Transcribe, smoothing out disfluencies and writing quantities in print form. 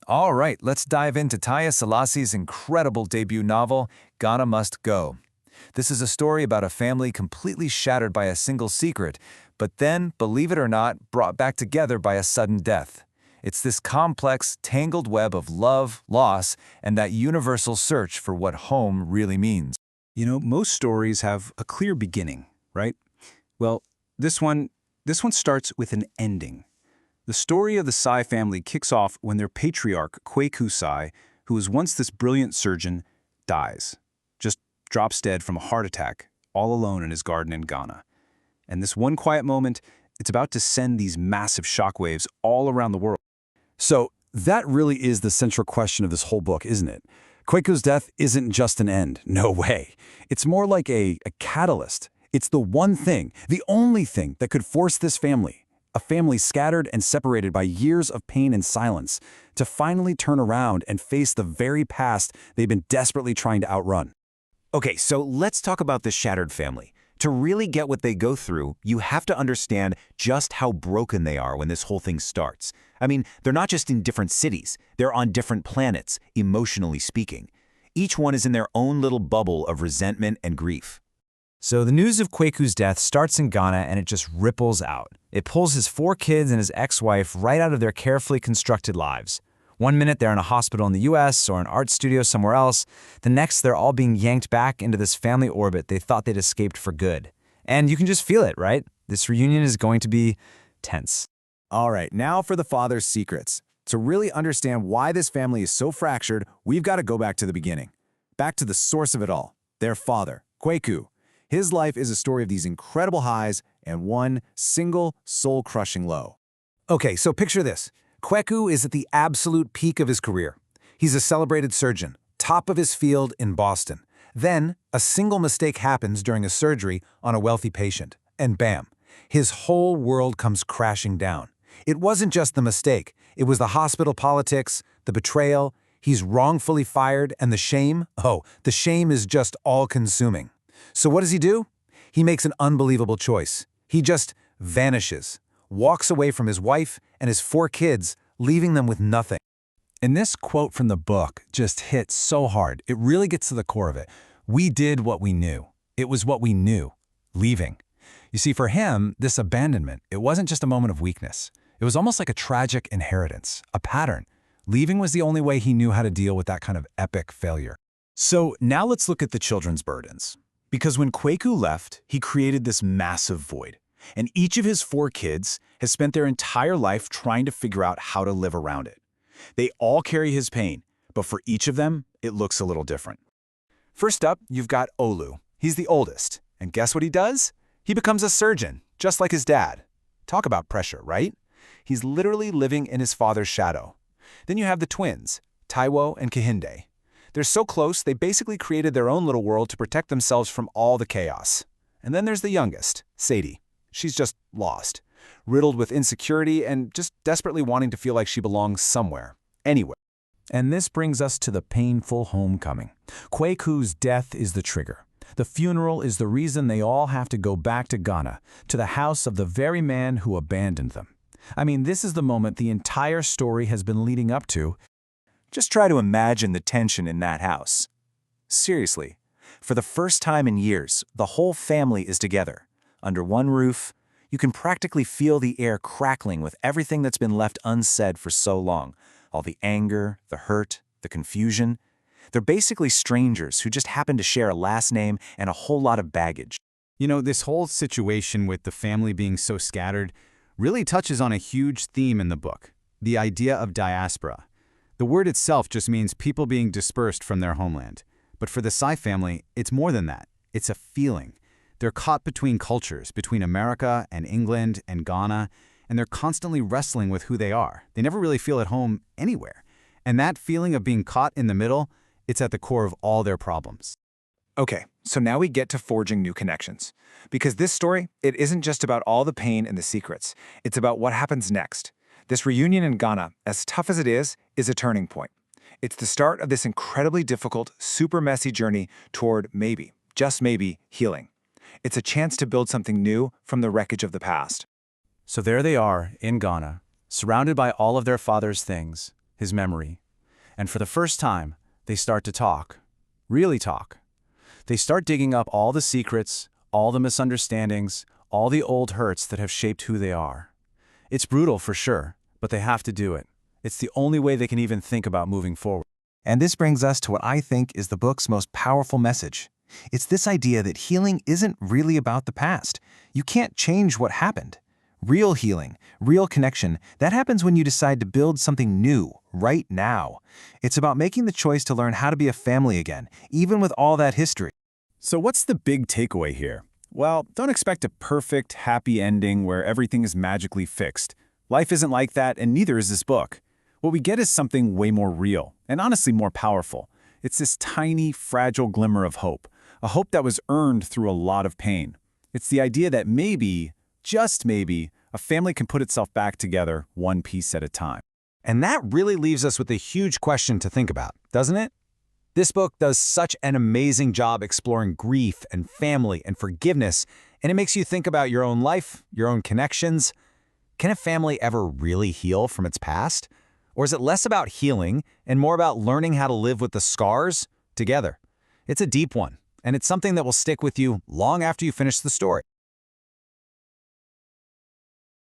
All right, let's dive into Taya Selassie's incredible debut novel, Ghana Must Go. This is a story about a family completely shattered by a single secret, but then, believe it or not, brought back together by a sudden death. It's this complex, tangled web of love, loss, and that universal search for what home really means. Most stories have a clear beginning, right? Well, this one starts with an ending. The story of the Sai family kicks off when their patriarch, Kwaku Sai, who was once this brilliant surgeon, dies. Just drops dead from a heart attack, all alone in his garden in Ghana. And this one quiet moment, it's about to send these massive shockwaves all around the world. So that really is the central question of this whole book, isn't it? Kweku's death isn't just an end. No way. It's more like a catalyst. It's the one thing, the only thing that could force this family, a family scattered and separated by years of pain and silence, to finally turn around and face the very past they've been desperately trying to outrun. Okay, so let's talk about the shattered family. To really get what they go through, you have to understand just how broken they are when this whole thing starts. I mean, they're not just in different cities, they're on different planets, emotionally speaking. Each one is in their own little bubble of resentment and grief. So the news of Kweku's death starts in Ghana and it just ripples out. It pulls his 4 kids and his ex-wife right out of their carefully constructed lives. One minute they're in a hospital in the US or an art studio somewhere else, the next they're all being yanked back into this family orbit they thought they'd escaped for good. And you can just feel it, right? This reunion is going to be tense. All right, now for the father's secrets. To really understand why this family is so fractured, we've got to go back to the beginning. Back to the source of it all, their father, Kwaku. His life is a story of these incredible highs and one single soul-crushing low. Okay, so picture this. Kwaku is at the absolute peak of his career. He's a celebrated surgeon, top of his field in Boston. Then, a single mistake happens during a surgery on a wealthy patient, and bam, his whole world comes crashing down. It wasn't just the mistake. It was the hospital politics, the betrayal, he's wrongfully fired, and the shame. Oh, the shame is just all-consuming. So what does he do? He makes an unbelievable choice. He just vanishes, walks away from his wife and his 4 kids, leaving them with nothing. And this quote from the book just hits so hard. It really gets to the core of it. We did what we knew. It was what we knew, leaving. You see, for him, this abandonment, it wasn't just a moment of weakness. It was almost like a tragic inheritance, a pattern. Leaving was the only way he knew how to deal with that kind of epic failure. So now let's look at the children's burdens. Because when Kwaku left, he created this massive void. And each of his 4 kids has spent their entire life trying to figure out how to live around it. They all carry his pain, but for each of them, it looks a little different. First up, you've got Olu. He's the oldest. And guess what he does? He becomes a surgeon, just like his dad. Talk about pressure, right? He's literally living in his father's shadow. Then you have the twins, Taiwo and Kehinde. They're so close, they basically created their own little world to protect themselves from all the chaos. And then there's the youngest, Sadie. She's just lost, riddled with insecurity and just desperately wanting to feel like she belongs somewhere, anywhere. And this brings us to the painful homecoming. Kwaku's death is the trigger. The funeral is the reason they all have to go back to Ghana, to the house of the very man who abandoned them. I mean, this is the moment the entire story has been leading up to. Just try to imagine the tension in that house. Seriously, for the first time in years, the whole family is together. Under one roof, you can practically feel the air crackling with everything that's been left unsaid for so long. All the anger, the hurt, the confusion. They're basically strangers who just happen to share a last name and a whole lot of baggage. This whole situation with the family being so scattered really touches on a huge theme in the book, the idea of diaspora. The word itself just means people being dispersed from their homeland. But for the Sai family, it's more than that. It's a feeling. They're caught between cultures, between America and England and Ghana, and they're constantly wrestling with who they are. They never really feel at home anywhere. And that feeling of being caught in the middle, it's at the core of all their problems. Okay, so now we get to forging new connections. Because this story, it isn't just about all the pain and the secrets. It's about what happens next. This reunion in Ghana, as tough as it is a turning point. It's the start of this incredibly difficult, super messy journey toward maybe, just maybe, healing. It's a chance to build something new from the wreckage of the past. So there they are, in Ghana, surrounded by all of their father's things, his memory. And for the first time, they start to talk. Really talk. They start digging up all the secrets, all the misunderstandings, all the old hurts that have shaped who they are. It's brutal for sure, but they have to do it. It's the only way they can even think about moving forward. And this brings us to what I think is the book's most powerful message. It's this idea that healing isn't really about the past. You can't change what happened. Real healing, real connection, that happens when you decide to build something new, right now. It's about making the choice to learn how to be a family again, even with all that history. So what's the big takeaway here? Well, don't expect a perfect, happy ending where everything is magically fixed. Life isn't like that, and neither is this book. What we get is something way more real, and honestly more powerful. It's this tiny, fragile glimmer of hope, a hope that was earned through a lot of pain. It's the idea that maybe, just maybe, a family can put itself back together one piece at a time. And that really leaves us with a huge question to think about, doesn't it? This book does such an amazing job exploring grief and family and forgiveness, and it makes you think about your own life, your own connections. Can a family ever really heal from its past? Or is it less about healing and more about learning how to live with the scars together? It's a deep one, and it's something that will stick with you long after you finish the story.